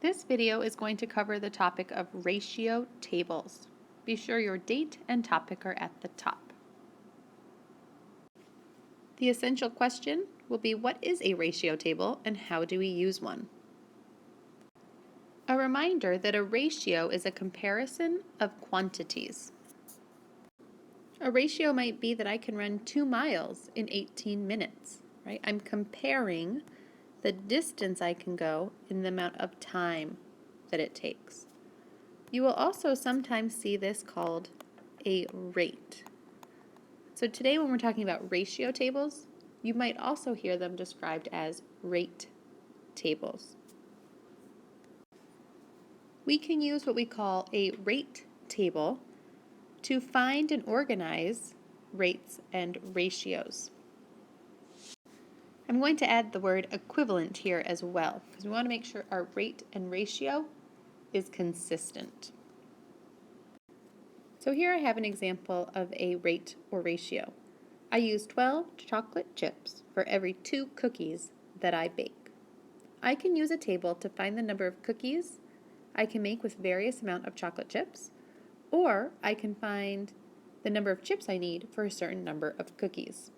This video is going to cover the topic of ratio tables. Be sure your date and topic are at the top. The essential question will be, what is a ratio table and how do we use one? A reminder that a ratio is a comparison of quantities. A ratio might be that I can run 2 miles in 18 minutes, right? I'm comparing the distance I can go in the amount of time that it takes. You will also sometimes see this called a rate. So today when we're talking about ratio tables, you might also hear them described as rate tables. We can use what we call a rate table to find and organize rates and ratios. I'm going to add the word equivalent here as well, because we want to make sure our rate and ratio is consistent. So here I have an example of a rate or ratio. I use 12 chocolate chips for every 2 cookies that I bake. I can use a table to find the number of cookies I can make with various amount of chocolate chips, or I can find the number of chips I need for a certain number of cookies.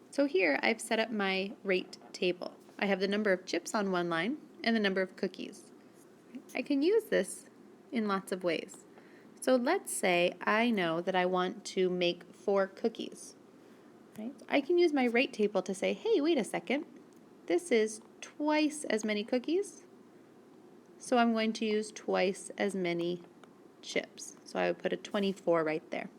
So here I've set up my rate table. I have the number of chips on one line and the number of cookies. I can use this in lots of ways. So let's say I know that I want to make 4 cookies. Right? I can use my rate table to say, hey, wait a second, this is twice as many cookies, so I'm going to use twice as many chips. So I would put a 24 right there.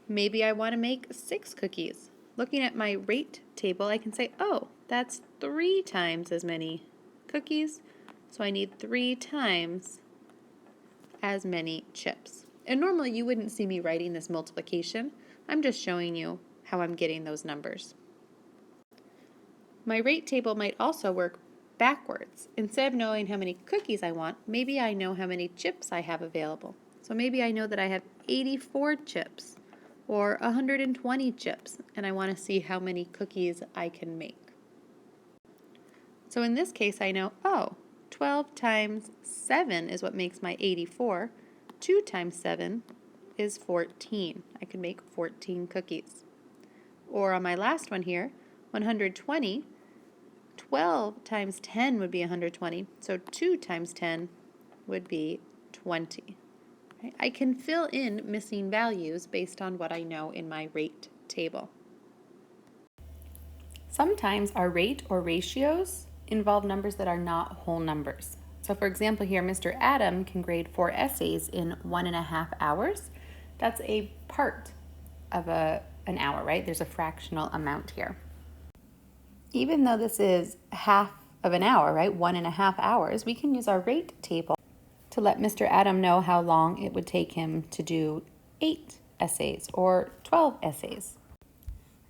Maybe I want to make 6 cookies. Looking at my rate table, I can say, oh, that's 3 times as many cookies, so I need 3 times as many chips. And normally you wouldn't see me writing this multiplication. I'm just showing you how I'm getting those numbers. My rate table might also work backwards. Instead of knowing how many cookies I want, maybe I know how many chips I have available. So maybe I know that I have 84 chips or 120 chips, and I want to see how many cookies I can make. So in this case, I know, oh, 12 times 7 is what makes my 84. 2 times 7 is 14. I can make 14 cookies. Or on my last one here, 120, 12 times 10 would be 120, so 2 times 10 would be 20. Right? I can fill in missing values based on what I know in my rate table. Sometimes our rate or ratios involve numbers that are not whole numbers. So for example here, Mr. Adam can grade 4 essays in 1.5 hours. That's a part of an hour, right? There's a fractional amount here. Even though this is half of an hour, right, 1.5 hours, we can use our rate table to let Mr. Adam know how long it would take him to do 8 essays or 12 essays.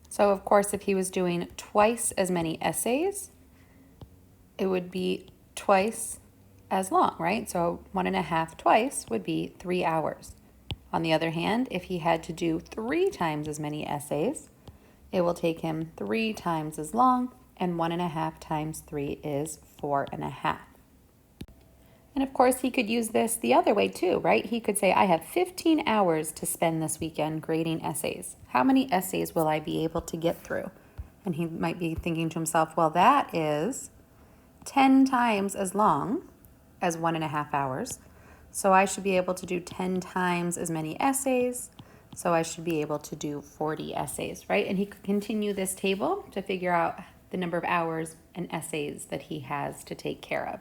So of course, if he was doing twice as many essays, it would be twice as long, right? So 1.5 twice would be 3 hours. On the other hand, if he had to do 3 times as many essays, it will take him 3 times as long, and 1.5 times 3 is 4.5. And of course, he could use this the other way too, right? He could say, I have 15 hours to spend this weekend grading essays. How many essays will I be able to get through? And he might be thinking to himself, well, that is 10 times as long as 1.5 hours. So I should be able to do 10 times as many essays. So I should be able to do 40 essays, right? And he could continue this table to figure out the number of hours and essays that he has to take care of.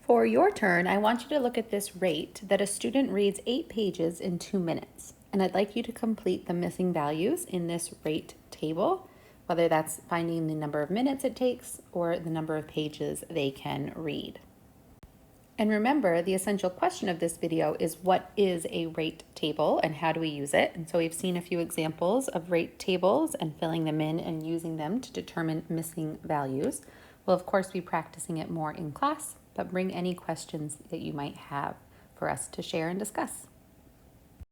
For your turn, I want you to look at this rate that a student reads 8 pages in 2 minutes. And I'd like you to complete the missing values in this rate table, whether that's finding the number of minutes it takes or the number of pages they can read. And remember, the essential question of this video is, what is a rate table and how do we use it? And so we've seen a few examples of rate tables and filling them in and using them to determine missing values. We'll of course be practicing it more in class, but bring any questions that you might have for us to share and discuss.